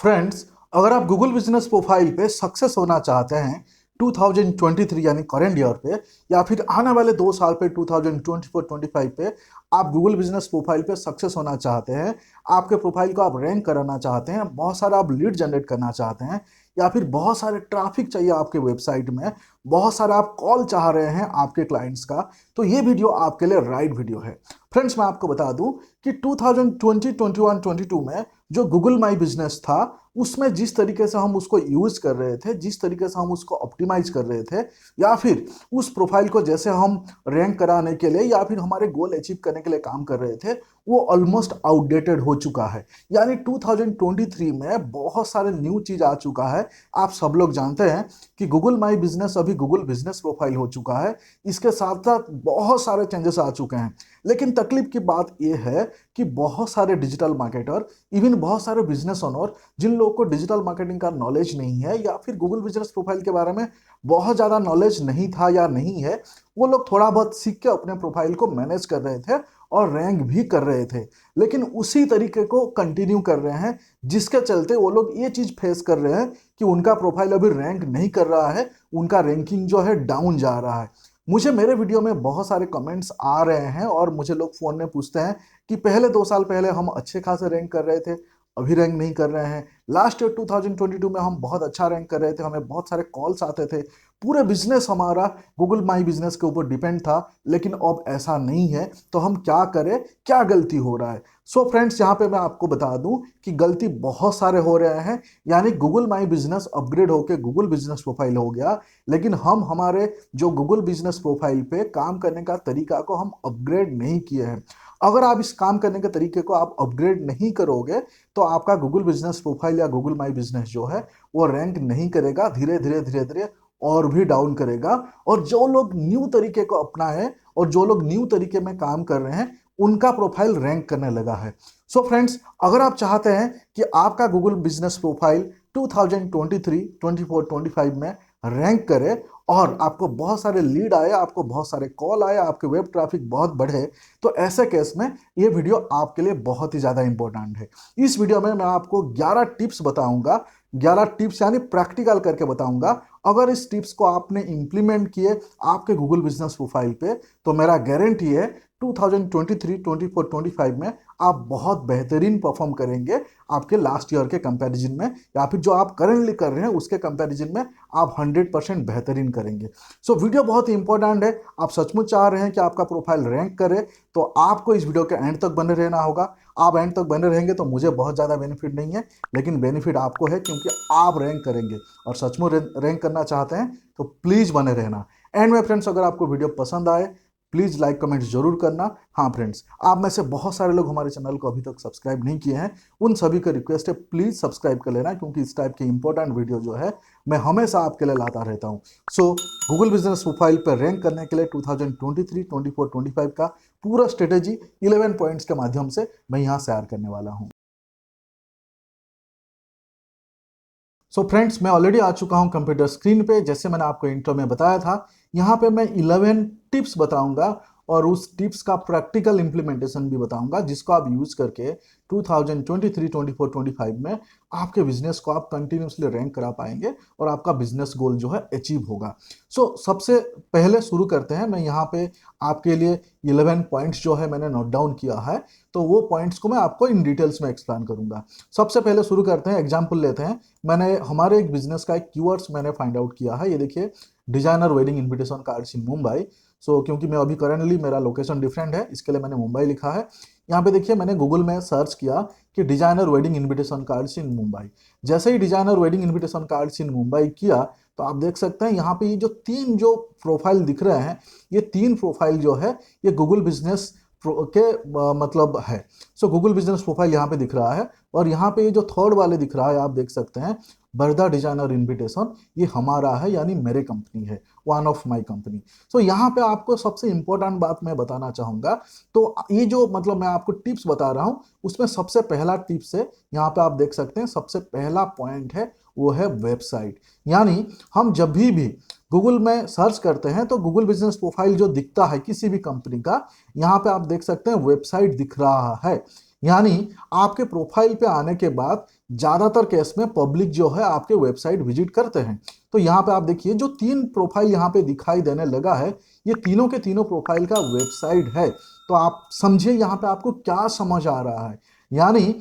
Friends, अगर आप Google business profile पे सक्सेस होना चाहते हैं 2023 यानी करंट ईयर पे, या फिर आने वाले 2 साल पे 2024-25 पे आप गूगल बिजनेस प्रोफाइल पे सक्सेस होना चाहते हैं, आपके प्रोफाइल को आप रैंक कराना चाहते हैं, बहुत सारा आप लीड जनरेट करना चाहते हैं, या फिर बहुत सारे ट्रैफिक चाहिए आपके वेबसाइट में, बहुत सारा आप कॉल चाह रहे हैं आपके क्लाइंट्स का, तो ये वीडियो आपके लिए राइट वीडियो है। फ्रेंड्स, मैं आपको बता दूं कि 2020, 21, 22 में जो गूगल माई बिजनेस था, उसमें जिस तरीके से हम उसको यूज कर रहे थे, जिस तरीके से हम उसको ऑप्टिमाइज कर रहे थे, या फिर उस प्रोफाइल को जैसे हम रैंक कराने के लिए या फिर हमारे गोल अचीव करने के लिए काम कर रहे थे, वो ऑलमोस्ट आउटडेटेड हो चुका है। यानी 2023 में बहुत सारे न्यू चीज आ चुका है। आप सब लोग जानते हैं कि गूगल माई बिजनेस अभी गूगल बिजनेस प्रोफाइल हो चुका है। इसके साथ साथ बहुत सारे चेंजेस आ चुके हैं। लेकिन तकलीफ की बात यह है कि बहुत सारे डिजिटल मार्केटर, इवन बहुत सारे बिजनेस ओनर, जिन लोगों को डिजिटल मार्केटिंग का नॉलेज नहीं है या फिर गूगल बिजनेस प्रोफाइल के बारे में बहुत ज़्यादा नॉलेज नहीं था या नहीं है, वो लोग थोड़ा बहुत सीख के अपने प्रोफाइल को मैनेज कर रहे थे और रैंक भी कर रहे थे। लेकिन उसी तरीके को कंटिन्यू कर रहे हैं, जिसके चलते वो लोग ये चीज़ फेस कर रहे हैं कि उनका प्रोफाइल अभी रैंक नहीं कर रहा है, उनका रैंकिंग जो है डाउन जा रहा है। मुझे मेरे वीडियो में बहुत सारे कमेंट्स आ रहे हैं और मुझे लोग फ़ोन में पूछते हैं कि पहले 2 साल पहले हम अच्छे खासे रैंक कर रहे थे, अभी रैंक नहीं कर रहे हैं। लास्ट ईयर 2022 में हम बहुत अच्छा रैंक कर रहे थे, हमें बहुत सारे कॉल्स आते थे, पूरे बिजनेस हमारा गूगल माई बिजनेस के ऊपर डिपेंड था। लेकिन अब ऐसा नहीं है, तो हम क्या करें, क्या गलती हो रहा है? सो फ्रेंड्स, यहाँ पे मैं आपको बता दूं कि गलती बहुत सारे हो रहे हैं। यानी गूगल माई बिजनेस अपग्रेड होकर गूगल बिजनेस प्रोफाइल हो गया, लेकिन हम हमारे जो गूगल बिजनेस प्रोफाइल पे काम करने का तरीका को हम अपग्रेड नहीं किए हैं। अगर आप इस काम करने के तरीके को आप अपग्रेड नहीं करोगे, तो आपका गूगल बिजनेस प्रोफाइल या गूगल माई बिजनेस जो है वो रैंक नहीं करेगा, धीरे धीरे धीरे धीरे और भी डाउन करेगा। और जो लोग न्यू तरीके को अपनाए और जो लोग न्यू तरीके में काम कर रहे हैं, उनका प्रोफाइल रैंक करने लगा है। सो फ्रेंड्स, अगर आप चाहते हैं कि आपका गूगल बिजनेस प्रोफाइल 2023, 24, 25 में रैंक करे और आपको बहुत सारे लीड आए, आपको बहुत सारे कॉल आए, आपके वेब ट्रैफिक बहुत बढ़े, तो ऐसे केस में ये वीडियो आपके लिए बहुत ही ज़्यादा इंपॉर्टेंट है। इस वीडियो में मैं आपको 11 टिप्स बताऊंगा, 11 टिप्स यानी प्रैक्टिकल करके बताऊंगा। अगर इस टिप्स को आपने इंप्लीमेंट किए आपके गूगल बिजनेस प्रोफाइल पे, तो मेरा गारंटी है 2023, 24, 25 में आप बहुत बेहतरीन परफॉर्म करेंगे आपके लास्ट ईयर के कंपैरिजन में, या फिर जो आप करंटली कर रहे हैं उसके कंपैरिजन में आप 100% बेहतरीन करेंगे। सो वीडियो बहुत ही इंपॉर्टेंट है। आप सचमुच चाह रहे हैं कि आपका प्रोफाइल रैंक करे, तो आपको इस वीडियो के एंड तक बने रहना होगा। आप एंड तक बने रहेंगे तो मुझे बहुत ज़्यादा बेनिफिट नहीं है, लेकिन बेनिफिट आपको है, क्योंकि आप रैंक करेंगे और सचमुच रैंक करना चाहते हैं तो प्लीज़ बने रहना। एंड में फ्रेंड्स, अगर आपको वीडियो पसंद आए, प्लीज़ लाइक कमेंट जरूर करना। हाँ फ्रेंड्स, आप में से बहुत सारे लोग हमारे चैनल को अभी तक सब्सक्राइब नहीं किए हैं, उन सभी का रिक्वेस्ट है प्लीज़ सब्सक्राइब कर लेना, क्योंकि इस टाइप के इंपॉर्टेंट वीडियो जो है मैं हमेशा आपके लिए लाता रहता हूँ। सो गूगल बिजनेस प्रोफाइल पर रैंक करने के लिए 2023, 24, 25 का पूरा स्ट्रेटेजी 11 पॉइंट्स के माध्यम से मैं यहाँ शेयर करने वाला हूँ। सो फ्रेंड्स, मैं ऑलरेडी आ चुका हूं कंप्यूटर स्क्रीन पे। जैसे मैंने आपको इंट्रो में बताया था, यहाँ पे मैं 11 टिप्स बताऊंगा और उस टिप्स का प्रैक्टिकल इंप्लीमेंटेशन भी बताऊंगा, जिसको आप यूज करके 2023, 24, 25 में आपके बिजनेस को आप कंटिन्यूसली रैंक करा पाएंगे और आपका बिजनेस गोल जो है अचीव होगा। सो सबसे पहले शुरू करते हैं। मैं यहाँ पे आपके लिए 11 पॉइंट्स जो है मैंने नोट डाउन किया है, तो वो पॉइंट्स को मैं आपको इन डिटेल्स में एक्सप्लेन करूंगा। सबसे पहले शुरू करते हैं, एग्जाम्पल लेते हैं। मैंने हमारे एक बिजनेस का एक कीवर्ड्स मैंने फाइंड आउट किया है। ये देखिए, designer wedding invitation cards in Mumbai. So क्योंकि मैं अभी करंटली मेरा लोकेशन डिफरेंट है, इसके लिए मैंने मुंबई लिखा है। यहाँ पे देखिए, मैंने गूगल में सर्च किया कि designer wedding invitation cards in Mumbai. जैसे ही designer wedding invitation cards in Mumbai किया, तो आप देख सकते हैं यहाँ पे ये जो तीन जो प्रोफाइल दिख रहे हैं, ये तीन प्रोफाइल जो है ये गूगल बिजनेस के मतलब है। सो गूगल बिजनेस प्रोफाइल यहाँ पे दिख रहा है, और यहाँ पे ये जो थर्ड वाले दिख रहा है आप देख सकते हैं, बरदा डिजाइनर इनविटेशन, ये हमारा है, यानी मेरे कंपनी है, वन ऑफ माय कंपनी। सो यहाँ पे आपको सबसे इंपॉर्टेंट बात मैं बताना चाहूँगा। तो ये जो मतलब मैं आपको टिप्स बता रहा हूँ, उसमें सबसे पहला टिप्स है, यहाँ पे आप देख सकते हैं, सबसे पहला पॉइंट है वो है वेबसाइट। यानी हम जब भी गूगल में सर्च करते हैं तो गूगल बिजनेस प्रोफाइल जो दिखता है किसी भी कंपनी का, यहाँ पे आप देख सकते हैं वेबसाइट दिख रहा है। यानी आपके प्रोफाइल पे आने के बाद ज्यादातर केस में पब्लिक जो है आपके वेबसाइट विजिट करते हैं। तो यहाँ पे आप देखिए जो 3 प्रोफाइल यहाँ पे दिखाई देने लगा है, ये तीनों के तीनों प्रोफाइल का वेबसाइट है। तो आप समझिए यहाँ पे आपको क्या समझ आ रहा है। यानी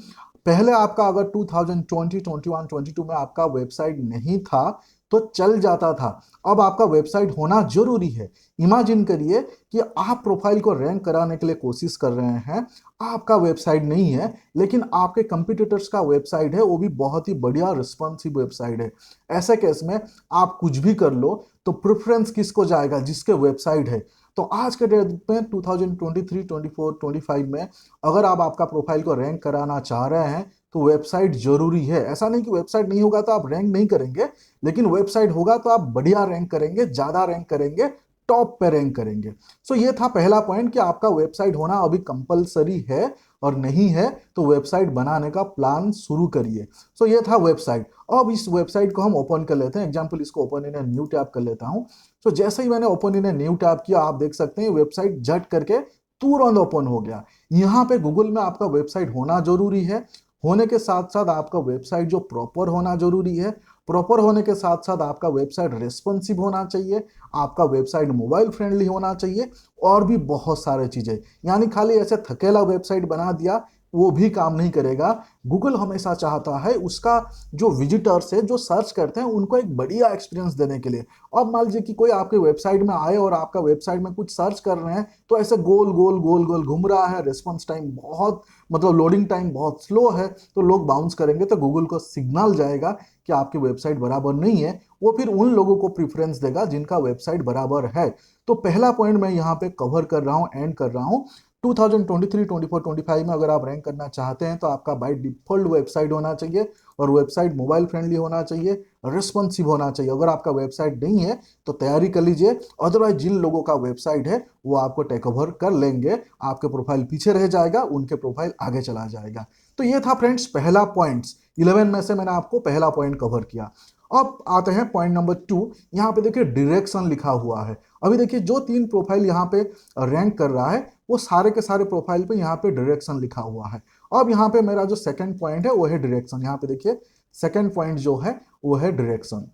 पहले आपका अगर 2020, 21, 22 में आपका वेबसाइट नहीं था तो चल जाता था, अब आपका वेबसाइट होना जरूरी है। इमेजिन करिए कि आप प्रोफाइल को रैंक कराने के लिए कोशिश कर रहे हैं, आपका वेबसाइट नहीं है लेकिन आपके कंपटीटर्स का वेबसाइट है, वो भी बहुत ही बढ़िया रिस्पॉन्सिव वेबसाइट है। ऐसे केस में आप कुछ भी कर लो तो प्रेफरेंस किसको जाएगा? जिसके वेबसाइट है। तो आज के डेट में 2023, 24, 25 में अगर आप आपका प्रोफाइल को रैंक कराना चाह रहे हैं तो वेबसाइट जरूरी है। ऐसा नहीं कि वेबसाइट नहीं होगा तो आप रैंक नहीं करेंगे, लेकिन वेबसाइट होगा तो आप बढ़िया रैंक करेंगे, ज्यादा रैंक करेंगे, टॉप पे रैंक करेंगे। सो ये था पहला पॉइंट कि आपका वेबसाइट होना अभी कंपलसरी है, और नहीं है तो वेबसाइट बनाने का प्लान शुरू करिए। सो ये था वेबसाइट। अब इस वेबसाइट को हम ओपन कर लेते हैं। एग्जांपल इसको open in a new tab कर लेता हूं। सो जैसे ही मैंने open in a new tab किया, आप देख सकते हैं वेबसाइट झट करके तुरंत ओपन हो गया। यहाँ पे गूगल में आपका वेबसाइट होना जरूरी है, होने के साथ साथ आपका वेबसाइट जो प्रॉपर होना जरूरी है, प्रॉपर होने के साथ साथ आपका वेबसाइट रेस्पॉन्सिव होना चाहिए, आपका वेबसाइट मोबाइल फ्रेंडली होना चाहिए, और भी बहुत सारे चीजें। यानी खाली ऐसे थकेला वेबसाइट बना दिया वो भी काम नहीं करेगा। गूगल हमेशा चाहता है उसका जो विजिटर्स है, जो सर्च करते हैं, उनको एक बढ़िया एक्सपीरियंस देने के लिए। अब मान लीजिए कि कोई आपके वेबसाइट में आए और आपका वेबसाइट में कुछ सर्च कर रहे हैं तो ऐसे गोल गोल गोल गोल घूम रहा है, रिस्पॉन्स टाइम बहुत, मतलब लोडिंग टाइम बहुत स्लो है, तो लोग बाउंस करेंगे, तो गूगल को सिग्नल जाएगा कि आपकी वेबसाइट बराबर नहीं है। वो फिर उन लोगों को प्रेफरेंस देगा जिनका वेबसाइट बराबर है। तो पहला पॉइंट मैं यहाँ पे कवर कर रहा हूँ, एंड कर रहा हूँ। 2023, 24, 25 में अगर आप रैंक करना चाहते हैं तो आपका बाय डिफॉल्ट वेबसाइट होना चाहिए, और वेबसाइट मोबाइल फ्रेंडली होना चाहिए, रिस्पॉन्सिव होना चाहिए। अगर आपका वेबसाइट नहीं है तो तैयारी कर लीजिए, अदरवाइज जिन लोगों का वेबसाइट है वो आपको टेक ओवर कर लेंगे, आपके प्रोफाइल पीछे रह जाएगा, उनके प्रोफाइल आगे चला जाएगा। तो ये था फ्रेंड्स पहला पॉइंट्स। 11 में से मैंने आपको पहला पॉइंट कवर किया। अब आते हैं पॉइंट नंबर 2। यहाँ पे देखिए डायरेक्शन लिखा हुआ है। अभी देखिए जो 3 प्रोफाइल यहाँ पे रैंक कर रहा है वो सारे के सारे प्रोफाइल पे यहाँ पे डायरेक्शन लिखा हुआ है। अब यहाँ पे मेरा जो सेकंड पॉइंट है वो है डायरेक्शन। यहाँ पे देखिए सेकंड पॉइंट जो है वो है डायरेक्शन।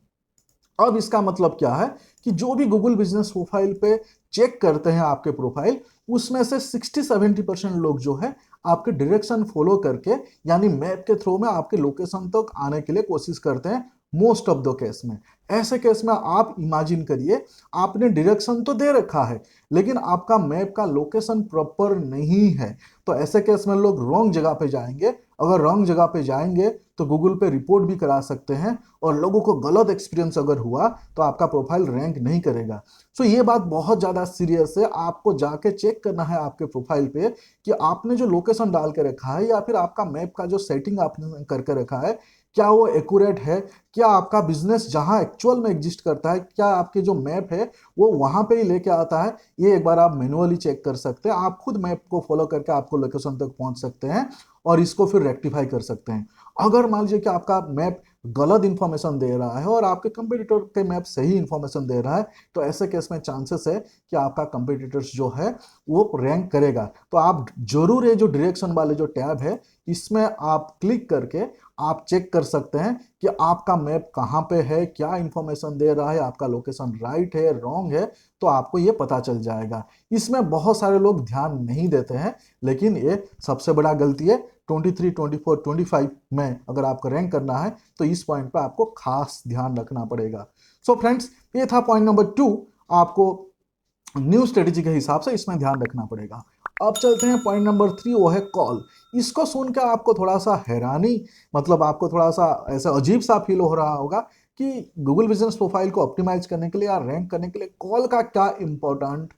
अब इसका मतलब क्या है कि जो भी गूगल बिजनेस प्रोफाइल पे चेक करते हैं आपके प्रोफाइल, उसमें से 60-70% लोग जो है आपके डायरेक्शन फॉलो करके, यानी मैप के थ्रू में आपके लोकेशन तक आने के लिए कोशिश करते हैं, मोस्ट ऑफ द केस में। ऐसे केस में आप इमेजिन करिए आपने डायरेक्शन तो दे रखा है लेकिन आपका मैप का लोकेशन प्रॉपर नहीं है, तो ऐसे केस में लोग रॉन्ग जगह पे जाएंगे। अगर रॉन्ग जगह पे जाएंगे तो गूगल पे रिपोर्ट भी करा सकते हैं, और लोगों को गलत एक्सपीरियंस अगर हुआ तो आपका प्रोफाइल रैंक नहीं करेगा। सो ये बात बहुत ज़्यादा सीरियस है। आपको जाके चेक करना है आपके प्रोफाइल पे कि आपने जो लोकेशन डाल के रखा है या फिर आपका मैप का जो सेटिंग आपने करके रखा है, क्या वो एक्यूरेट है? क्या आपका बिजनेस जहां एक्चुअल में एग्जिस्ट करता है, क्या आपके जो मैप है वो वहां पे ही लेके आता है? ये एक बार आप मैनुअली चेक कर सकते हैं। आप खुद मैप को फॉलो करके आपको लोकेशन तक पहुंच सकते हैं और इसको फिर रेक्टिफाई कर सकते हैं। अगर मान लीजिए कि आपका मैप गलत इंफॉर्मेशन दे रहा है और आपके कंपटीटर के मैप सही इंफॉर्मेशन दे रहा है, तो ऐसे केस में चांसेस है कि आपका कंपटीटर्स जो है वो रैंक करेगा। तो आप जरूर ये जो डायरेक्शन वाले जो टैब है इसमें आप क्लिक करके आप चेक कर सकते हैं कि आपका मैप कहाँ पे है, क्या इंफॉर्मेशन दे रहा है, आपका लोकेशन राइट है, रॉन्ग है, तो आपको ये पता चल जाएगा। इसमें बहुत सारे लोग ध्यान नहीं देते हैं, लेकिन ये सबसे बड़ा गलती है। 23, 24, 25 में अगर आपको रैंक करना है तो इस पॉइंट पे आपको खास ध्यान रखना पड़ेगा। सो फ्रेंड्स, ये था पॉइंट नंबर 2। आपको न्यू स्ट्रेटेजी के हिसाब से इसमें ध्यान रखना पड़ेगा। अब चलते हैं पॉइंट नंबर 3, वो है कॉल। इसको सुनकर आपको थोड़ा सा हैरानी, मतलब आपको थोड़ा सा ऐसा अजीब सा फील हो रहा होगा कि गूगल बिजनेस प्रोफाइल को ऑप्टिमाइज करने के लिए या रैंक करने के लिए कॉल का क्या इंपॉर्टेंट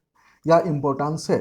या इंपॉर्टेंस है।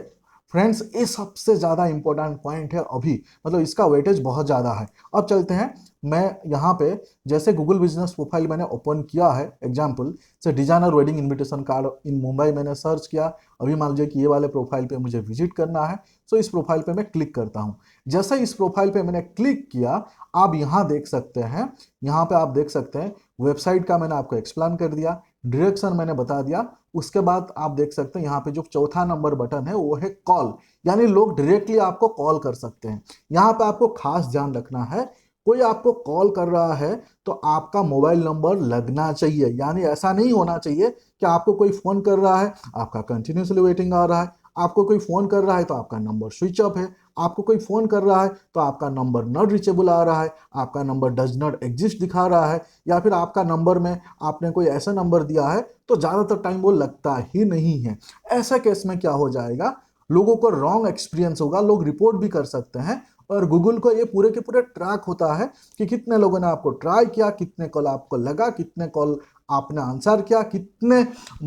फ्रेंड्स, ये सबसे ज़्यादा इंपॉर्टेंट पॉइंट है अभी, मतलब इसका वेटेज बहुत ज़्यादा है। अब चलते हैं, मैं यहाँ पे जैसे गूगल बिजनेस प्रोफाइल मैंने ओपन किया है, एग्जाम्पल से डिजाइनर वेडिंग इनविटेशन कार्ड इन मुंबई मैंने सर्च किया। अभी मान लीजिए कि ये वाले प्रोफाइल पे मुझे विजिट करना है, सो इस प्रोफाइल पे मैं क्लिक करता हूँ। जैसे इस प्रोफाइल पे मैंने क्लिक किया, आप यहाँ देख सकते हैं, यहाँ पे आप देख सकते हैं वेबसाइट का मैंने आपको एक्सप्लेन कर दिया, डायरेक्शन मैंने बता दिया। उसके बाद आप देख सकते हैं यहाँ पे जो चौथा नंबर बटन है वो है कॉल, यानी लोग डायरेक्टली आपको कॉल कर सकते हैं। यहाँ पे आपको खास ध्यान रखना है, कोई आपको कॉल कर रहा है तो आपका मोबाइल नंबर लगना चाहिए, यानी ऐसा नहीं होना चाहिए कि आपको कोई फोन कर रहा है, आपका कंटिन्यूसली वेटिंग आ रहा है, आपको कोई फोन कर रहा है तो आपका नंबर स्विच ऑफ है, आपको कोई फोन कर रहा है तो आपका नंबर नॉट रीचेबल आ रहा है, आपका नंबर डज नॉट एग्जिस्ट दिखा रहा है, या फिर आपका नंबर में आपने कोई ऐसा नंबर दिया है तो ज़्यादातर टाइम वो लगता ही नहीं है। ऐसा केस में क्या हो जाएगा, लोगों को रॉन्ग एक्सपीरियंस होगा, लोग रिपोर्ट भी कर सकते हैं, और गूगल को ये पूरे के पूरे ट्रैक होता है कि कितने लोगों ने आपको ट्राई किया, कितने कॉल आपको लगा, कितने कॉल आपने आंसर किया, कितने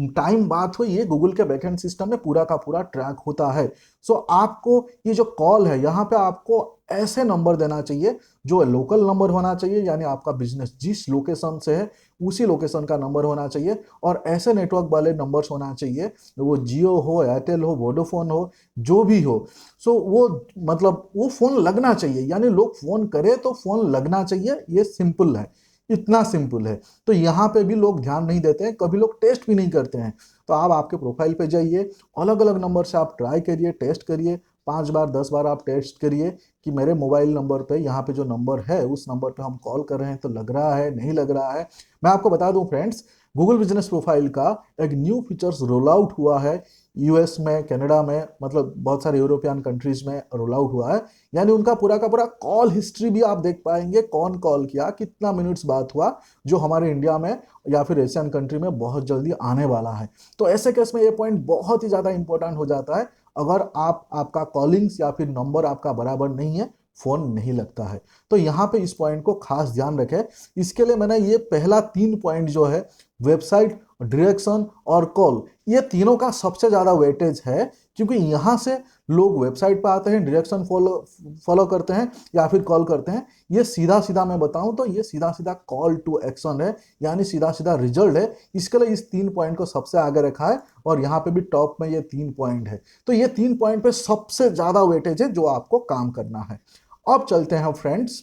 टाइम बात हुई, ये गूगल के बैकएंड सिस्टम में पूरा का पूरा ट्रैक होता है। सो आपको ये जो कॉल है यहाँ पे आपको ऐसे नंबर देना चाहिए जो लोकल नंबर होना चाहिए, यानी आपका बिजनेस जिस लोकेशन से है उसी लोकेशन का नंबर होना चाहिए, और ऐसे नेटवर्क वाले नंबर्स होना चाहिए, वो जियो हो, एयरटेल हो, वोडाफोन हो, जो भी हो। सो वो मतलब वो फोन लगना चाहिए, यानी लोग फोन करे तो फोन लगना चाहिए, ये सिंपल है, इतना सिंपल है। तो यहाँ पे भी लोग ध्यान नहीं देते हैं, कभी लोग टेस्ट भी नहीं करते हैं। तो आप आपके प्रोफाइल पे जाइए, अलग अलग नंबर से आप ट्राई करिए, टेस्ट करिए, 5 बार 10 बार आप टेस्ट करिए कि मेरे मोबाइल नंबर पे यहाँ पे जो नंबर है उस नंबर पे हम कॉल कर रहे हैं तो लग रहा है नहीं लग रहा है। मैं आपको बता दूं फ्रेंड्स, गूगल बिजनेस प्रोफाइल का एक न्यू फीचर्स रोल आउट हुआ है यूएस में, कनाडा में, मतलब बहुत सारे यूरोपियन कंट्रीज में रोल आउट हुआ है। यानी उनका पूरा का पूरा कॉल हिस्ट्री भी आप देख पाएंगे, कौन कॉल किया, कितना मिनट्स बात हुआ, जो हमारे इंडिया में या फिर एशियन कंट्री में बहुत जल्दी आने वाला है। तो ऐसे केस में ये पॉइंट बहुत ही ज़्यादा इंपॉर्टेंट हो जाता है। अगर आपका कॉलिंग्स या फिर नंबर आपका बराबर नहीं है, फोन नहीं लगता है। तो यहाँ पे इस पॉइंट को खास ध्यान रखें। इसके लिए मैंने ये पहला 3 पॉइंट जो है, वेबसाइट, डायरेक्शन और कॉल, ये तीनों का सबसे ज्यादा वेटेज है, क्योंकि यहाँ से लोग वेबसाइट पर आते हैं, डायरेक्शन फॉलो करते हैं या फिर कॉल करते हैं। ये सीधा सीधा मैं बताऊं तो ये सीधा सीधा कॉल टू एक्शन है, यानी सीधा सीधा रिजल्ट है। इसके लिए इस 3 पॉइंट को सबसे आगे रखा है, और यहाँ पे भी टॉप में ये 3 पॉइंट है। तो ये 3 पॉइंट पे सबसे ज्यादा वेटेज है जो आपको काम करना है। अब चलते हैं फ्रेंड्स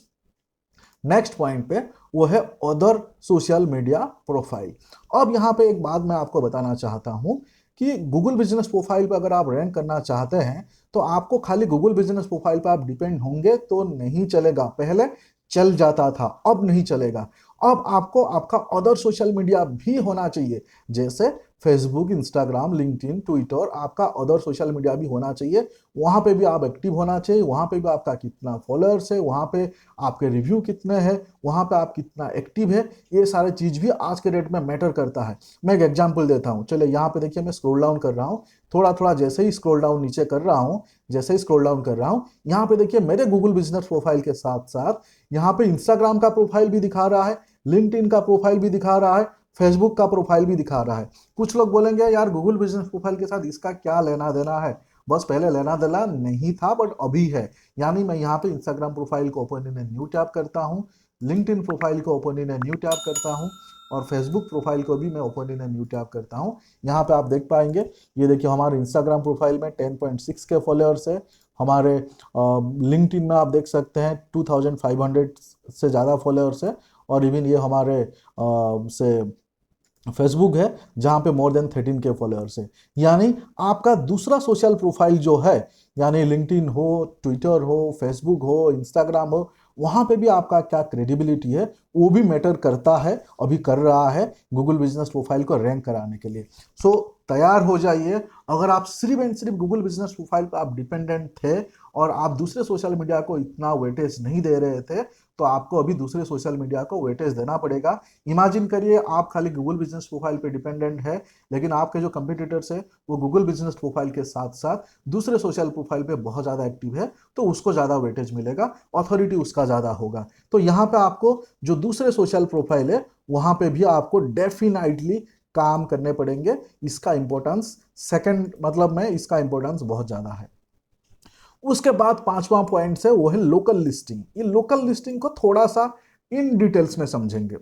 नेक्स्ट पॉइंट पे, वो है अदर सोशल मीडिया प्रोफाइल। अब यहाँ पे एक बात मैं आपको बताना चाहता हूँ कि गूगल बिजनेस प्रोफाइल पे अगर आप रैंक करना चाहते हैं तो आपको खाली गूगल बिजनेस प्रोफाइल पे आप डिपेंड होंगे तो नहीं चलेगा। पहले चल जाता था, अब नहीं चलेगा। अब आपको आपका अदर सोशल मीडिया भी होना चाहिए, जैसे फेसबुक, इंस्टाग्राम, लिंक्डइन, ट्विटर, आपका अदर सोशल मीडिया भी होना चाहिए। वहाँ पे भी आप एक्टिव होना चाहिए, वहाँ पे भी आपका कितना फॉलोअर्स है, वहाँ पे आपके रिव्यू कितने हैं, वहाँ पे आप कितना एक्टिव है, ये सारे चीज़ भी आज के डेट में मैटर करता है। मैं एक एग्जांपल देता हूँ, चलिए यहाँ पे देखिए, मैं स्क्रॉल डाउन कर रहा हूँ, थोड़ा थोड़ा जैसे ही स्क्रॉल डाउन नीचे कर रहा हूँ, जैसे ही स्क्रॉल डाउन कर रहा हूँ, यहाँ पे देखिए मेरे गूगल बिजनेस प्रोफाइल के साथ साथ यहाँ पे इंस्टाग्राम का प्रोफाइल भी दिखा रहा है, लिंक्डइन का प्रोफाइल भी दिखा रहा है, फेसबुक का प्रोफाइल भी दिखा रहा है। कुछ लोग बोलेंगे यार गूगल बिजनेस प्रोफाइल के साथ इसका क्या लेना देना है, बस पहले लेना देना नहीं था बट अभी है। यानी मैं यहाँ पे इंस्टाग्राम प्रोफाइल को ओपन इन न्यू टैब करता हूँ, लिंक्डइन प्रोफाइल को ओपन इन न्यू टैब करता हूँ, और फेसबुक प्रोफाइल को भी मैं ओपन इन न्यू टैब करता हूँ। यहाँ पे आप देख पाएंगे, ये देखिए हमारे इंस्टाग्राम प्रोफाइल में 10.6 के फॉलोअर्स है, हमारे लिंक्डइन में आप देख सकते हैं 2500 से ज़्यादा फॉलोअर्स है, और इवन ये हमारे से फेसबुक है जहां पे मोर देन 13 के फॉलोअर्स है। यानी आपका दूसरा सोशल प्रोफाइल जो है, यानी लिंक्डइन हो, ट्विटर हो, फेसबुक हो, इंस्टाग्राम हो, वहां पे भी आपका क्या क्रेडिबिलिटी है वो भी मैटर करता है, अभी कर रहा है गूगल बिजनेस प्रोफाइल को रैंक कराने के लिए। सो तैयार हो जाइए। अगर आप सिर्फ एंड सिर्फ गूगल बिजनेस प्रोफाइल पर आप डिपेंडेंट थे और आप दूसरे सोशल मीडिया को इतना वेटेज नहीं दे रहे थे, तो आपको अभी दूसरे सोशल मीडिया को वेटेज देना पड़ेगा। इमेजिन करिए आप खाली गूगल बिजनेस प्रोफाइल पे डिपेंडेंट है, लेकिन आपके जो कंपटीटर्स है वो गूगल बिजनेस प्रोफाइल के साथ साथ दूसरे सोशल प्रोफाइल पे बहुत ज़्यादा एक्टिव है, तो उसको ज़्यादा वेटेज मिलेगा, अथॉरिटी उसका ज़्यादा होगा। तो यहाँ पे आपको जो दूसरे सोशल प्रोफाइल है वहाँ पे भी आपको डेफिनेटली काम करने पड़ेंगे। इसका इंपॉर्टेंस सेकंड मतलब में इसका इंपॉर्टेंस बहुत ज़्यादा है। उसके बाद 5वां पॉइंट है वो है लोकल लिस्टिंग। ये लोकल लिस्टिंग को थोड़ा सा इन डिटेल्स में समझेंगे।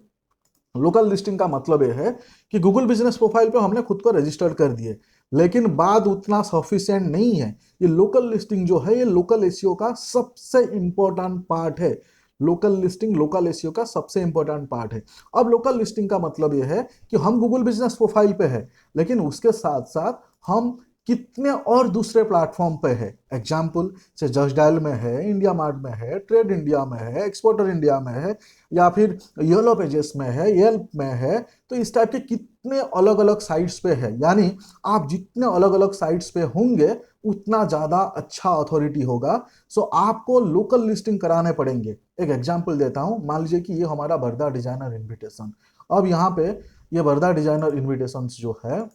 लोकल लिस्टिंग का मतलब यह है कि गूगल बिजनेस प्रोफाइल पे हमने खुद को रजिस्टर कर दिए, लेकिन बाद उतना सफिशिएंट नहीं है। ये लोकल लिस्टिंग जो है ये लोकल एसईओ का सबसे इंपॉर्टेंट पार्ट है। लोकल लिस्टिंग लोकल एसईओ का सबसे इंपॉर्टेंट पार्ट है। अब लोकल लिस्टिंग का मतलब यह है कि हम गूगल बिजनेस प्रोफाइल पे है, लेकिन उसके साथ साथ हम कितने और दूसरे प्लेटफॉर्म पे है। एग्जाम्पल से जस्ट डायल में है, इंडिया मार्ट में है, ट्रेड इंडिया में है, एक्सपोर्टर इंडिया में है, या फिर येलो पेजेस में है, येल्प में है। तो इस टाइप के कितने अलग अलग साइट्स पे है। यानी आप जितने अलग अलग साइट्स पे होंगे उतना ज़्यादा अच्छा अथॉरिटी होगा। सो आपको लोकल लिस्टिंग कराने पड़ेंगे। एक एग्जाम्पल देता हूँ, मान लीजिए कि ये हमारा बर्दा डिजाइनर इन्विटेशन। अब यहाँ पे ये बर्दा डिजाइनर इन्विटेशन जो है,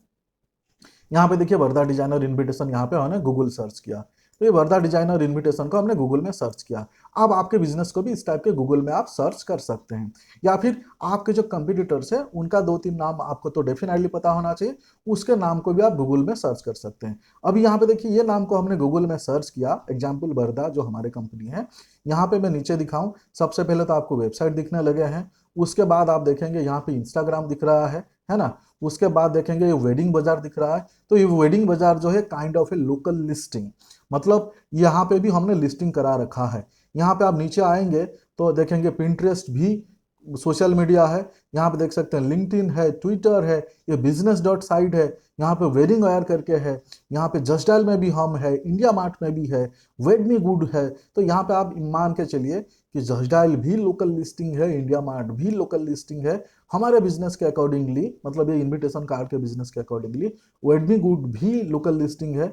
यहाँ पे देखिए वर्धा डिजाइनर इन्विटेशन, यहाँ पे हमने गूगल सर्च किया, तो ये वर्धा डिजाइनर इन्विटेशन को हमने गूगल में सर्च किया। अब आपके बिजनेस को भी इस टाइप के गूगल में आप सर्च कर सकते हैं। या फिर आपके जो कंपटीटर्स है उनका 2-3 नाम आपको तो डेफिनेटली पता होना चाहिए, उसके नाम को भी आप गूगल में सर्च कर सकते हैं। अभी यहाँ पे देखिए ये नाम को हमने गूगल में सर्च किया, एग्जाम्पल वर्धा जो हमारे कंपनी है। यहाँ पे मैं नीचे दिखाऊं, सबसे पहले तो आपको वेबसाइट दिखने लगे हैं, उसके बाद आप देखेंगे यहाँ पे इंस्टाग्राम दिख रहा है ना। उसके बाद देखेंगे ये वेडिंग बाजार दिख रहा है। तो ये वेडिंग बाजार जो है kind of A local listing, मतलब यहाँ पे भी हमने लिस्टिंग करा रखा है। यहाँ पे आप नीचे आएंगे तो देखेंगे पिंटरेस्ट भी सोशल मीडिया है, यहाँ पे देख सकते हैं लिंक्डइन है, ट्विटर है, ये बिजनेस डॉट साइट है, यहाँ पे वेडिंग वायर करके है, यहाँ पे जस्ट डायल में भी हम है, इंडिया मार्ट में भी है, वेड मी गुड है। तो यहाँ पे आप मान के चलिए कि जस्ट डायल भी लोकल लिस्टिंग है, इंडिया मार्ट भी लोकल लिस्टिंग है हमारे बिजनेस के अकॉर्डिंगली, मतलब ये इन्विटेशन कार्ड के बिजनेस के अकॉर्डिंगली। वेड मी गुड भी लोकल लिस्टिंग है,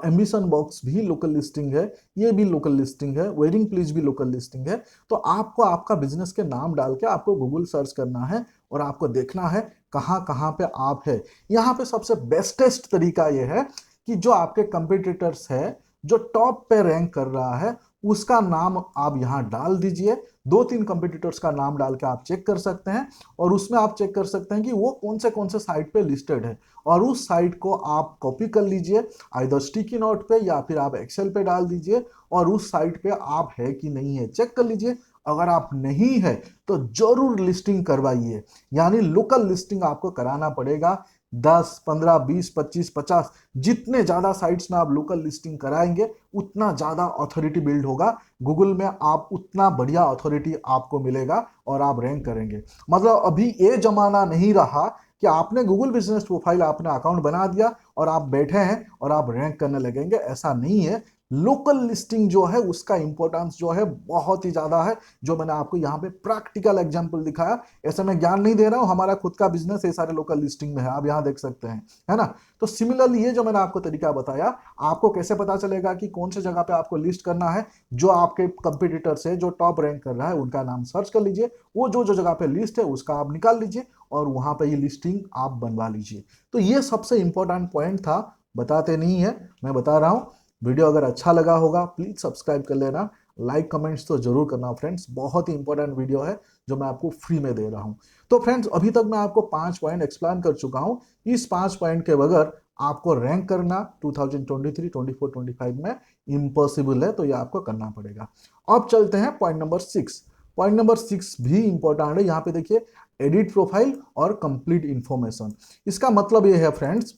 एम्बिशन बॉक्स भी लोकल लिस्टिंग है, ये भी लोकल लिस्टिंग है, वेडिंग प्लीज भी लोकल लिस्टिंग है। तो आपको आपका बिजनेस के नाम डाल के आपको गूगल सर्च करना है और आपको देखना है कहाँ कहाँ पे आप है। यहाँ पे सबसे बेस्टेस्ट तरीका ये है कि जो आपके कंपटीटर्स है, जो टॉप पे रैंक कर रहा है, उसका नाम आप यहाँ डाल दीजिए। 2-3 कंपटीटर्स का नाम डाल के आप चेक कर सकते हैं, और उसमें आप चेक कर सकते हैं कि वो कौन से साइट पे लिस्टेड है, और उस साइट को आप कॉपी कर लीजिए आइदर स्टिकी नोट पे या फिर आप एक्सेल पे डाल दीजिए, और उस साइट पे आप है कि नहीं है चेक कर लीजिए। अगर आप नहीं है तो जरूर लिस्टिंग करवाइए, यानी लोकल लिस्टिंग आपको कराना पड़ेगा। 10, 15, 20, 25, 50 जितने ज़्यादा साइट्स में आप लोकल लिस्टिंग कराएंगे उतना ज़्यादा अथॉरिटी बिल्ड होगा गूगल में, आप उतना बढ़िया अथॉरिटी आपको मिलेगा और आप रैंक करेंगे। मतलब अभी ये जमाना नहीं रहा कि आपने गूगल बिजनेस प्रोफाइल आपने अकाउंट बना दिया और आप बैठे हैं और आप रैंक करने लगेंगे, ऐसा नहीं है। लोकल लिस्टिंग जो है उसका इंपॉर्टेंस जो है बहुत ही ज्यादा है, जो मैंने आपको यहाँ पे प्रैक्टिकल एग्जांपल दिखाया। ऐसे मैं ज्ञान नहीं दे रहा हूँ, हमारा खुद का बिजनेस ये सारे लोकल लिस्टिंग में है, आप यहाँ देख सकते हैं, है ना। तो सिमिलरली ये जो मैंने आपको तरीका बताया, आपको कैसे पता चलेगा कि कौन से जगह पे आपको लिस्ट करना है, जो आपके कंपटीटर से जो टॉप रैंक कर रहा है उनका नाम सर्च कर लीजिए, वो जो जो जगह पे लिस्ट है उसका आप निकाल लीजिए और वहां पे ये लिस्टिंग आप बनवा लीजिए। तो ये सबसे इंपॉर्टेंट पॉइंट था, बताते नहीं है, मैं बता रहा हूँ। वीडियो अगर अच्छा लगा होगा प्लीज सब्सक्राइब कर लेना, लाइक कमेंट्स तो जरूर करना फ्रेंड्स, बहुत ही इंपॉर्टेंट वीडियो है जो मैं आपको फ्री में दे रहा हूं। तो फ्रेंड्स अभी तक मैं आपको 5 पॉइंट एक्सप्लेन कर चुका हूं, इस 5 पॉइंट के बगैर आपको रैंक करना 2023, 24, 25 में इम्पॉसिबल है, तो ये आपको करना पड़ेगा। अब चलते हैं पॉइंट नंबर 6। पॉइंट नंबर 6 भी इंपॉर्टेंट है, यहाँ पे देखिए एडिट प्रोफाइल और कंप्लीट इंफॉर्मेशन। इसका मतलब ये है फ्रेंड्स,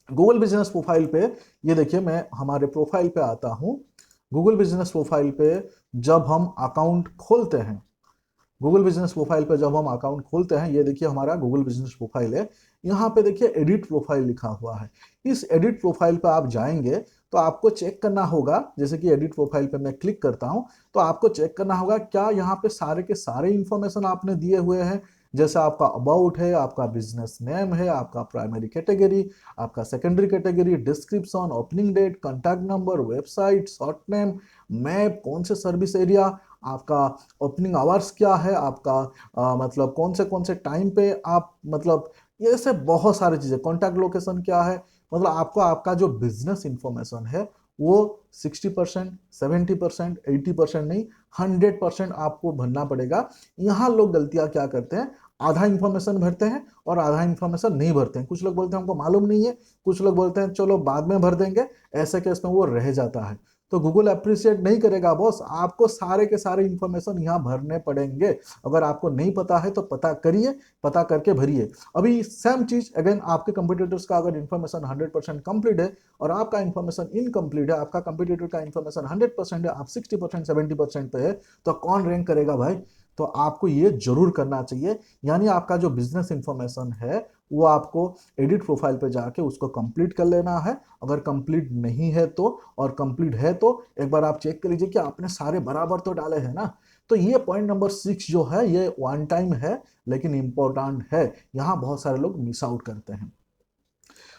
गूगल बिजनेस प्रोफाइल पे ये देखिए, मैं हमारे प्रोफाइल पे आता हूं। गूगल बिजनेस प्रोफाइल पे जब हम अकाउंट खोलते हैं, गूगल बिजनेस प्रोफाइल पे जब हम अकाउंट खोलते हैं, ये देखिए हमारा गूगल बिजनेस प्रोफाइल है। यहाँ पे देखिए एडिट प्रोफाइल लिखा हुआ है। इस एडिट प्रोफाइल पे आप जाएंगे तो आपको चेक करना होगा, जैसे कि एडिट प्रोफाइल पे मैं क्लिक करता हूँ तो आपको चेक करना होगा क्या यहाँ पे सारे के सारे इंफॉर्मेशन आपने दिए हुए हैं। जैसे आपका अबाउट है, आपका बिजनेस नेम है, आपका प्राइमरी कैटेगरी, आपका secondary category, description, opening date, contact number, website, short name, map, कौन से सर्विस एरिया, आपका ओपनिंग आवर्स क्या है, आपका मतलब कौन से टाइम पे आप, मतलब ये ऐसे बहुत सारी चीज़ें, कॉन्टैक्ट लोकेशन क्या है। मतलब आपको आपका जो बिजनेस इंफॉर्मेशन है वो 60%, 70%, 80% नहीं, 100% आपको भरना पड़ेगा। यहाँ लोग गलतियाँ क्या करते हैं, आधा इंफॉर्मेशन भरते हैं और आधा इंफॉर्मेशन नहीं भरते हैं। कुछ लोग बोलते हैं हमको मालूम नहीं है, कुछ लोग बोलते हैं चलो बाद में भर देंगे, ऐसे केस में वो रह जाता है। तो गूगल अप्रिशिएट नहीं करेगा बॉस, आपको सारे के सारे इंफॉर्मेशन यहाँ भरने पड़ेंगे। अगर आपको नहीं पता है तो पता करिए, पता करके भरिए। अभी सेम चीज अगेन, आपके कंपटीटर्स का अगर इंफॉर्मेशन 100% कंप्लीट है और आपका इंफॉर्मेशन इनकम्प्लीट है, आपका कंपटीटर का इंफॉर्मेशन 100% है, आप 60%, 70% पे है, तो कौन रैंक करेगा भाई। तो आपको ये जरूर करना चाहिए, यानी आपका जो बिजनेस इंफॉर्मेशन है वो आपको एडिट प्रोफाइल पे जाके उसको कंप्लीट कर लेना है। अगर कंप्लीट नहीं है तो, और कंप्लीट है तो एक बार आप चेक कर लीजिए कि आपने सारे बराबर तो डाले हैं ना। तो ये पॉइंट नंबर 6 जो है ये वन टाइम है लेकिन इंपॉर्टेंट है, यहाँ बहुत सारे लोग मिस आउट करते हैं।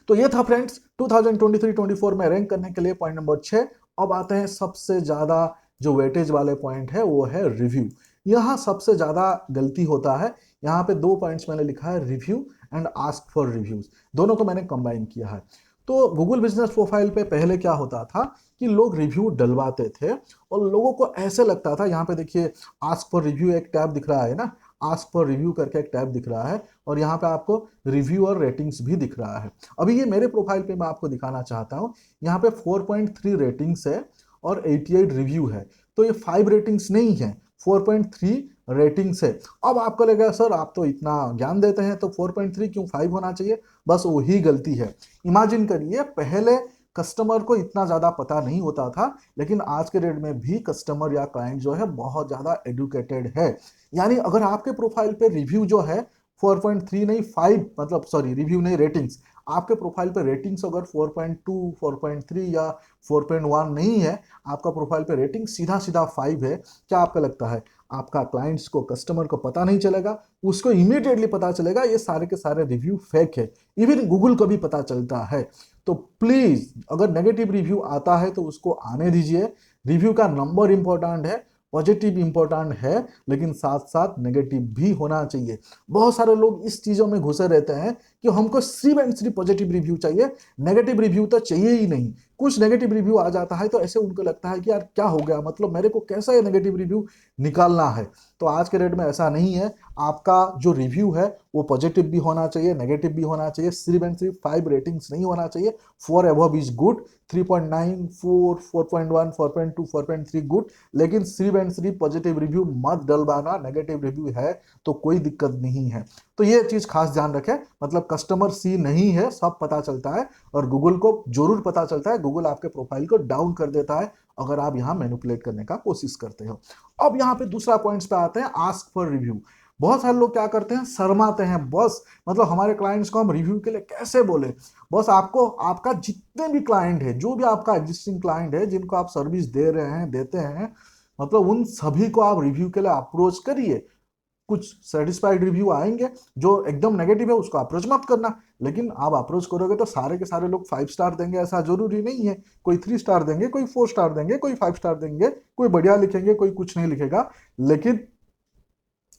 तो ये था फ्रेंड्स 2023-24 में रैंक करने के लिए पॉइंट नंबर 6। अब आते हैं सबसे ज्यादा जो वेटेज वाले पॉइंट है वो है रिव्यू। यहाँ सबसे ज्यादा गलती होता है। यहाँ पे 2 पॉइंट्स मैंने लिखा है, review and ask for reviews, दोनों को मैंने कंबाइन किया है। तो गूगल बिजनेस प्रोफाइल पे पहले क्या होता था कि लोग रिव्यू डलवाते थे और लोगों को ऐसे लगता था, यहाँ पे देखिए आस्क फॉर रिव्यू एक टैब दिख रहा है ना, आस्क फॉर रिव्यू करके एक टैब दिख रहा है और यहाँ पे आपको रिव्यू और रेटिंग्स भी दिख रहा है। अभी ये मेरे प्रोफाइल पे मैं आपको दिखाना चाहता हूँ, यहाँ पे 4.3 रेटिंग्स है और 88 रिव्यू है। तो ये 5 रेटिंग्स नहीं है, 4.3 रेटिंग्स है। अब आपको लगेगा सर आप तो इतना ज्ञान देते हैं तो 4.3 क्यों 5 होना चाहिए, बस वही गलती है। इमेजिन करिए पहले कस्टमर को इतना ज़्यादा पता नहीं होता था, लेकिन आज के डेट में भी कस्टमर या क्लाइंट जो है बहुत ज़्यादा एडुकेटेड है। यानी अगर आपके प्रोफाइल पे रिव्यू जो है 4.3 नहीं 5, मतलब सॉरी रिव्यू नहीं रेटिंग्स, आपके प्रोफाइल पे रेटिंग्स अगर 4.2, 4.3 या 4.1 नहीं है, आपका प्रोफाइल पे रेटिंग सीधा सीधा 5 है, क्या आपका लगता है आपका क्लाइंट्स को, कस्टमर को पता नहीं चलेगा? उसको इमीडिएटली पता चलेगा ये सारे के सारे रिव्यू फेक है। इवन गूगल को भी पता चलता है। तो प्लीज अगर नेगेटिव रिव्यू आता है तो उसको आने दीजिए। रिव्यू का नंबर इंपॉर्टेंट है, पॉजिटिव इंपॉर्टेंट है, लेकिन साथ साथ नेगेटिव भी होना चाहिए। बहुत सारे लोग इस चीजों में घुसे रहते हैं कि हमको सिर्फ एंड सिर्फ पॉजिटिव रिव्यू चाहिए, नेगेटिव रिव्यू तो चाहिए ही नहीं। कुछ नेगेटिव रिव्यू आ जाता है तो ऐसे उनको लगता है कि यार क्या हो गया, मतलब मेरे को कैसा ये नेगेटिव रिव्यू निकालना है। तो आज के डेट में ऐसा नहीं है, आपका जो रिव्यू है वो पॉजिटिव भी होना चाहिए, नेगेटिव भी होना चाहिए, सिर्फ एंड सिर्फ 5 रेटिंग्स नहीं होना चाहिए। 4 अबव इज गुड, 3.9, 4, 4.1, 4.2, 4.3 गुड, लेकिन सिर्फ एंड सिर्फ पॉजिटिव रिव्यू मत डलवाना। नेगेटिव रिव्यू है तो कोई दिक्कत नहीं है। तो ये चीज खास ध्यान रखें, मतलब कस्टमर सी नहीं है, सब पता चलता है और गूगल को जरूर पता चलता है। गूगल आपके प्रोफाइल को डाउन कर देता है अगर आप यहाँ मैनिपुलेट करने का कोशिश करते हो। अब यहाँ पे दूसरा पॉइंट्स पे आते हैं, आस्क फॉर रिव्यू। बहुत सारे लोग क्या करते हैं, शर्माते हैं बस, मतलब हमारे क्लाइंट्स को हम रिव्यू के लिए कैसे बोले। बस आपको आपका जितने भी क्लाइंट है, जो भी आपका एग्जिस्टिंग क्लाइंट है जिनको आप सर्विस दे रहे हैं, देते हैं, मतलब उन सभी को आप रिव्यू के लिए अप्रोच करिए। कुछ सेटिस्फाइड रिव्यू आएंगे, जो एकदम नेगेटिव है उसको अप्रोच मत करना। लेकिन आप अप्रोच करोगे तो सारे के सारे लोग 5 स्टार देंगे ऐसा जरूरी नहीं है। कोई 3 स्टार देंगे, कोई 4 स्टार देंगे, कोई 5 स्टार देंगे, कोई बढ़िया लिखेंगे, कोई कुछ नहीं लिखेगा। लेकिन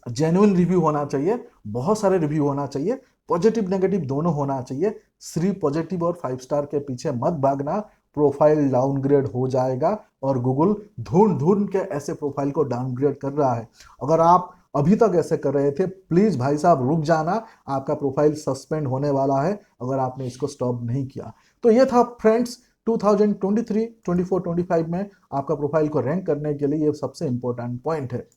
जेन्युइन रिव्यू होना चाहिए, बहुत सारे रिव्यू होना चाहिए, पॉजिटिव नेगेटिव दोनों होना चाहिए। सिर्फ पॉजिटिव और 5 स्टार के पीछे मत भागना, प्रोफाइल डाउनग्रेड हो जाएगा और गूगल ढूंढ ढूंढ के ऐसे प्रोफाइल को डाउनग्रेड कर रहा है। अगर आप अभी तक ऐसे कर रहे थे, प्लीज भाई साहब रुक जाना, आपका प्रोफाइल सस्पेंड होने वाला है अगर आपने इसको स्टॉप नहीं किया। तो ये था फ्रेंड्स 2023, 24, 25 में आपका प्रोफाइल को रैंक करने के लिए ये सबसे इंपॉर्टेंट पॉइंट है।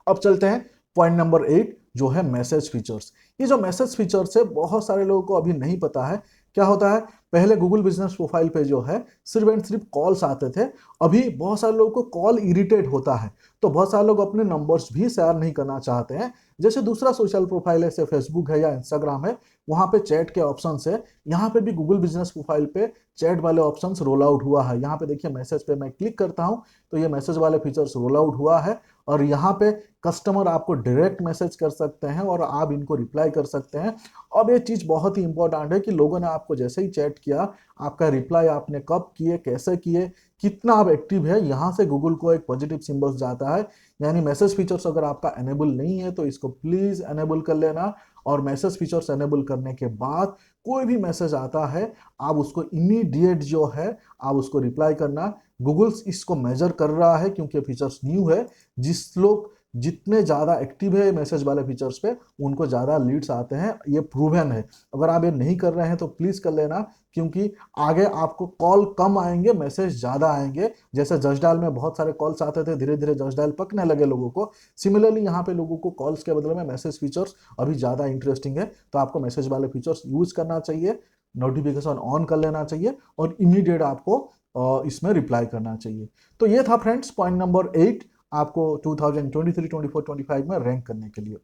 अब चलते हैं पॉइंट नंबर 8 जो है मैसेज फीचर्स। ये जो मैसेज फीचर्स है बहुत सारे लोगों को अभी नहीं पता है। क्या होता है, पहले गूगल बिजनेस प्रोफाइल पे जो है सिर्फ एंड सिर्फ कॉल्स आते थे। अभी बहुत सारे लोगों को कॉल इरिटेट होता है, तो बहुत सारे लोग अपने नंबर्स भी शेयर नहीं करना चाहते हैं। जैसे दूसरा सोशल प्रोफाइल है, फेसबुक है या इंस्टाग्राम है, वहां पे चैट के ऑप्शंस है। यहाँ पे भी गूगल बिजनेस प्रोफाइल पे चैट वाले ऑप्शंस रोल आउट हुआ है। यहाँ पे देखिए मैसेज पे मैं क्लिक करता हूँ तो ये मैसेज वाले फीचर्स रोल आउट हुआ है और यहाँ पे कस्टमर आपको डायरेक्ट मैसेज कर सकते हैं और आप इनको रिप्लाई कर सकते हैं। अब ये चीज़ बहुत ही इंपॉर्टेंट है कि लोगों ने आपको जैसे ही चैट किया, आपका रिप्लाई आपने कब किए, कैसे किए, कितना आप एक्टिव है, यहाँ से गूगल को एक पॉजिटिव सिंबल्स जाता है। यानी मैसेज फीचर्स अगर आपका एनेबल नहीं है तो इसको प्लीज एनेबल कर लेना। और मैसेज फीचर्स एनेबल करने के बाद कोई भी मैसेज आता है आप उसको इमीडिएट जो है आप उसको रिप्लाई करना। गूगल इसको मेजर कर रहा है क्योंकि फीचर्स न्यू है। जिस लोग जितने ज़्यादा एक्टिव है मैसेज वाले फीचर्स पे उनको ज़्यादा लीड्स आते हैं, ये प्रूवन है। अगर आप ये नहीं कर रहे हैं तो प्लीज़ कर लेना, क्योंकि आगे आपको कॉल कम आएंगे, मैसेज ज़्यादा आएंगे। जैसे जस्ट डायल में बहुत सारे कॉल्स आते थे, धीरे धीरे जस्ट डायल पकने लगे लोगों को। सिमिलरली यहाँ पे लोगों को कॉल्स के बदले में मैसेज फीचर्स अभी ज़्यादा इंटरेस्टिंग है, तो आपको मैसेज वाले फीचर्स यूज करना चाहिए, नोटिफिकेशन ऑन कर लेना चाहिए और इमीडिएट आपको इसमें रिप्लाई करना चाहिए। तो ये था फ्रेंड्स पॉइंट नंबर 8 आपको 2023, 24, 25 में रैंक करने के लिए।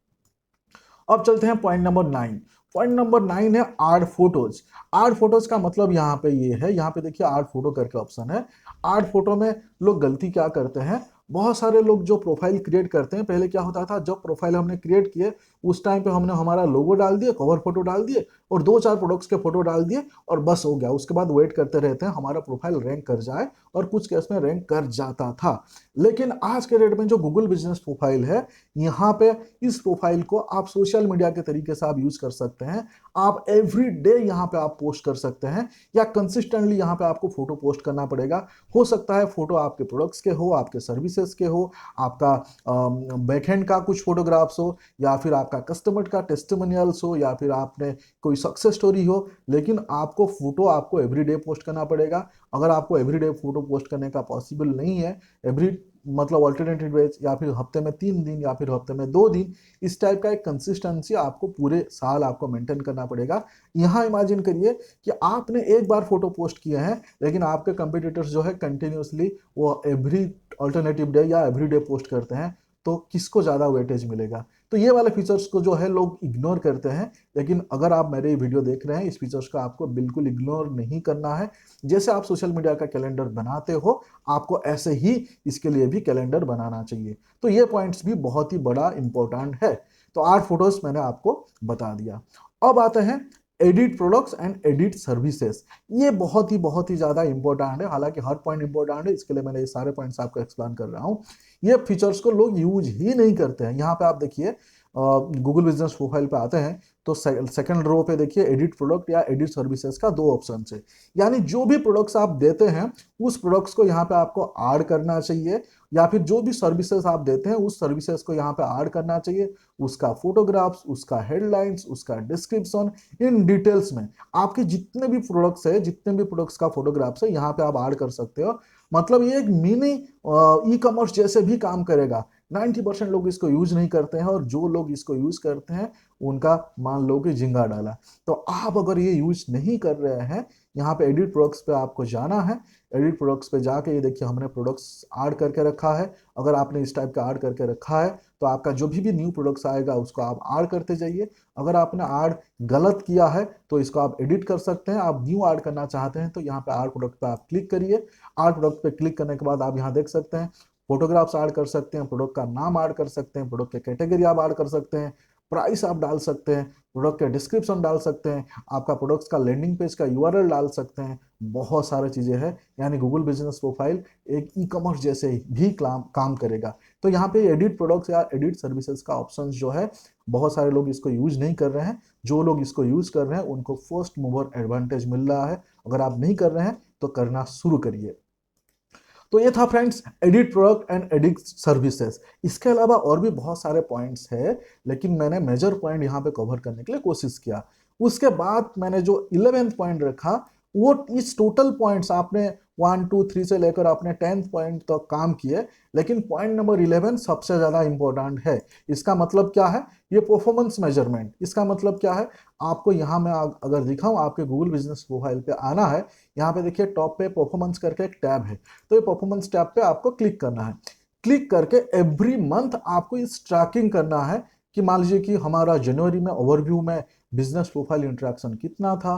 अब चलते हैं पॉइंट नंबर 9। पॉइंट नंबर 9 है आर्ट फोटोज। आर्ट फोटोज का मतलब यहाँ पे ये है, यहाँ पे देखिए आर्ट फोटो करके ऑप्शन है। आर्ट फोटो में लोग गलती क्या करते हैं, बहुत सारे लोग जो प्रोफाइल क्रिएट करते हैं, पहले क्या होता था, जब प्रोफाइल हमने क्रिएट किए उस टाइम पे हमने हमारा लोगो डाल दिए, कवर फोटो डाल दिए और 2-4 प्रोडक्ट्स के फोटो डाल दिए और बस हो गया। उसके बाद वेट करते रहते हैं हमारा प्रोफाइल रैंक कर जाए, और कुछ केस में रैंक कर जाता था। लेकिन आज के डेट में जो गूगल बिजनेस प्रोफाइल है, यहाँ पे इस प्रोफाइल को आप सोशल मीडिया के तरीके से आप यूज कर सकते हैं। आप एवरी डे यहाँ पे आप पोस्ट कर सकते हैं, या कंसिस्टेंटली यहाँ पे आपको फोटो पोस्ट करना पड़ेगा। हो सकता है फोटो आपके प्रोडक्ट्स के हो, आपके सर्विसेज के हो, आपका बैकएंड का कुछ फोटोग्राफ्स हो, या फिर आपका कस्टमर का टेस्टिमोनियल्स हो, या फिर आपने कोई सक्सेस स्टोरी हो, लेकिन आपको फोटो आपको एवरीडे पोस्ट करना पड़ेगा। अगर आपको एवरीडे फोटो पोस्ट करने का पॉसिबल नहीं है, एवरी मतलब अल्टरनेटिव डेज, या फिर हफ्ते में 3 दिन या फिर हफ्ते में 2 दिन, इस टाइप का एक कंसिस्टेंसी आपको पूरे साल आपको मेंटेन करना पड़ेगा। यहाँ इमेजिन करिए कि आपने एक बार फोटो पोस्ट किए हैं, लेकिन आपके कंपटीटर्स जो है कंटिन्यूसली वो एवरी अल्टरनेटिव डे या एवरी डे पोस्ट करते हैं, तो किसको ज़्यादा वेटेज मिलेगा। तो ये वाले फीचर्स को जो है लोग इग्नोर करते हैं, लेकिन अगर आप मेरे ये वीडियो देख रहे हैं, इस फीचर्स को आपको बिल्कुल इग्नोर नहीं करना है। जैसे आप सोशल मीडिया का कैलेंडर बनाते हो, आपको ऐसे ही इसके लिए भी कैलेंडर बनाना चाहिए। तो ये पॉइंट्स भी बहुत ही बड़ा इंपॉर्टेंट है। तो 8 फोटोज मैंने आपको बता दिया। अब आते हैं edit products and edit services. ये बहुत ही ज़्यादा इंपॉर्टेंट है, हालांकि हर पॉइंट इंपॉर्टेंट है, इसके लिए मैंने ये सारे पॉइंट्स आपको एक्सप्लेन कर रहा हूँ। ये फीचर्स को लोग यूज ही नहीं करते हैं। यहाँ पे आप देखिए गूगल बिजनेस प्रोफाइल पे आते हैं तो सेकंड रो पे देखिए एडिट प्रोडक्ट या एडिट सर्विसेज का 2 ऑप्शन है। यानी जो भी प्रोडक्ट्स आप देते हैं उस प्रोडक्ट्स को यहाँ पे आपको ऐड करना चाहिए, या फिर जो भी सर्विसेज आप देते हैं उस सर्विसेज को यहाँ पे ऐड करना चाहिए। उसका फोटोग्राफ्स, उसका हेडलाइंस, उसका डिस्क्रिप्शन, इन डिटेल्स में आपके जितने भी प्रोडक्ट्स है, जितने भी प्रोडक्ट्स का फोटोग्राफ्स है, यहाँ पे आप ऐड कर सकते हो। मतलब ये एक मिनी ई कॉमर्स जैसे भी काम करेगा। 90% लोग इसको यूज नहीं करते हैं, और जो लोग इसको यूज करते हैं उनका मान लो कि जिंगा डाला। तो आप अगर ये यूज नहीं कर रहे हैं, यहाँ पे एडिट प्रोडक्ट्स पे आपको जाना है। एडिट प्रोडक्ट्स पे जाके ये देखिए हमने प्रोडक्ट्स ऐड करके रखा है। अगर आपने इस टाइप का ऐड करके रखा है तो आपका जो भी न्यू प्रोडक्ट्स आएगा उसको आप ऐड करते जाइए। अगर आपने ऐड गलत किया है तो इसको आप एडिट कर सकते हैं। आप न्यू ऐड करना चाहते हैं तो यहाँ पे ऐड प्रोडक्ट पे आप क्लिक करिए। ऐड प्रोडक्ट पे क्लिक करने के बाद आप यहाँ देख सकते हैं फोटोग्राफ्स ऐड कर सकते हैं, प्रोडक्ट का नाम ऐड कर सकते हैं, प्रोडक्ट के कैटेगरी आप ऐड कर सकते हैं, प्राइस आप डाल सकते हैं, प्रोडक्ट के डिस्क्रिप्शन डाल सकते हैं, आपका प्रोडक्ट्स का लैंडिंग पेज का यूआरएल डाल सकते हैं। बहुत सारी चीज़ें हैं। यानी गूगल बिजनेस प्रोफाइल एक ई कॉमर्स जैसे भी काम करेगा। तो यहाँ पे एडिट प्रोडक्ट्स या एडिट सर्विसेज का ऑप्शन जो है, बहुत सारे लोग इसको यूज नहीं कर रहे हैं। जो लोग इसको यूज कर रहे हैं उनको फर्स्ट मूवर एडवांटेज मिल रहा है। अगर आप नहीं कर रहे हैं तो करना शुरू करिए। तो ये था friends edit product and edit services. इसके अलावा और भी बहुत सारे पॉइंट्स है, लेकिन मैंने मेजर पॉइंट यहाँ पे कवर करने के लिए कोशिश किया। उसके बाद मैंने जो 11th पॉइंट रखा, वो इस टोटल पॉइंट्स आपने 1 2 3 से लेकर आपने 10th पॉइंट तक काम किए, लेकिन पॉइंट नंबर 11 सबसे ज़्यादा इंपॉर्टेंट है। इसका मतलब क्या है, ये परफॉर्मेंस मेजरमेंट। इसका मतलब क्या है, आपको यहाँ मैं अगर दिखाऊं, आपके गूगल बिजनेस प्रोफाइल पे आना है। यहाँ पे देखिए टॉप पे परफॉर्मेंस करके एक टैब है, तो ये परफॉर्मेंस टैब पे आपको क्लिक करना है। क्लिक करके एवरी मंथ आपको इस ट्रैकिंग करना है कि मान लीजिए कि हमारा जनवरी में ओवरव्यू में बिजनेस प्रोफाइल इंटरेक्शन कितना था,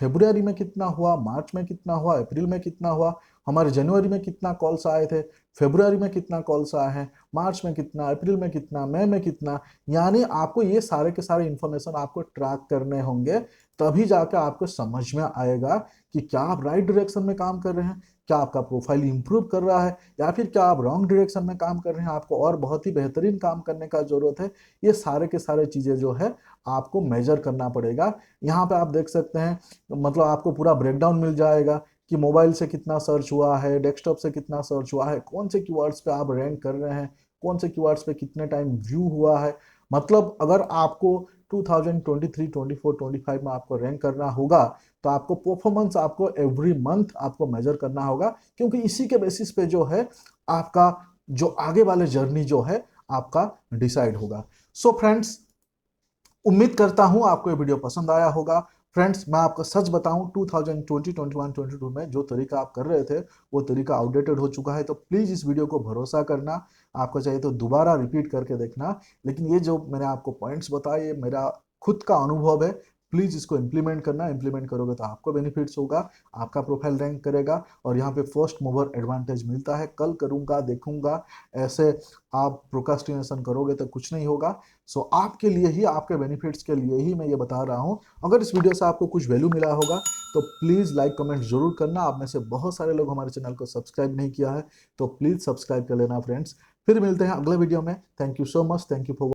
फरवरी में कितना हुआ, मार्च में कितना हुआ, अप्रैल में कितना हुआ, हमारे जनवरी में कितना कॉल्स आए थे, फरवरी में कितना कॉल्स आए हैं, मार्च में कितना, अप्रैल में कितना, मई में कितना। यानी आपको ये सारे के सारे इंफॉर्मेशन आपको ट्रैक करने होंगे, तभी जाकर आपको समझ में आएगा कि क्या आप राइट डायरेक्शन में काम कर रहे हैं, क्या आपका प्रोफाइल इंप्रूव कर रहा है, या फिर क्या आप रॉन्ग डायरेक्शन में काम कर रहे हैं, आपको और बहुत ही बेहतरीन काम करने का जरूरत है। ये सारे के सारे चीज़ें जो है आपको मेजर करना पड़ेगा। यहाँ पे आप देख सकते हैं, मतलब आपको पूरा ब्रेकडाउन मिल जाएगा कि मोबाइल से कितना सर्च हुआ है, डेस्कटॉप से कितना सर्च हुआ है, कौन से कीवर्ड्स पे आप रैंक कर रहे हैं, कौन से कीवर्ड्स पे कितने टाइम व्यू हुआ है। मतलब अगर आपको 2023, 24, 25 में आपको रैंक करना होगा, तो आपको परफॉर्मेंस आपको एवरी मंथ आपको मेजर करना होगा, क्योंकि इसी के बेसिस पे जो है आपका जो आगे वाले जर्नी जो है आपका डिसाइड होगा। सो फ्रेंड्स, उम्मीद करता हूं आपको ये वीडियो पसंद आया होगा। फ्रेंड्स मैं आपका सच बताऊं 2020, 21, 22 में जो तरीका आप कर रहे थे वो तरीका आउटडेटेड हो चुका है। तो प्लीज़ इस वीडियो को भरोसा करना, आपको चाहिए तो दोबारा रिपीट करके देखना। लेकिन ये जो मैंने आपको पॉइंट्स बताए, ये मेरा खुद का अनुभव है। प्लीज़ इसको इम्प्लीमेंट करना, इम्प्लीमेंट करोगे तो आपको बेनिफिट्स होगा, आपका प्रोफाइल रैंक करेगा और यहाँ पे फर्स्ट मूवर एडवांटेज मिलता है। कल करूँगा, देखूंगा, ऐसे आप प्रोक्रास्टिनेशन करोगे तो कुछ नहीं होगा। सो आपके लिए ही, आपके बेनिफिट्स के लिए ही मैं ये बता रहा हूँ। अगर इस वीडियो से आपको कुछ वैल्यू मिला होगा तो प्लीज़ लाइक कमेंट जरूर करना। आप में से बहुत सारे लोग हमारे चैनल को सब्सक्राइब नहीं किया है, तो प्लीज़ सब्सक्राइब कर लेना फ्रेंड्स। फिर मिलते हैं अगले वीडियो में। Thank you so much, thank you for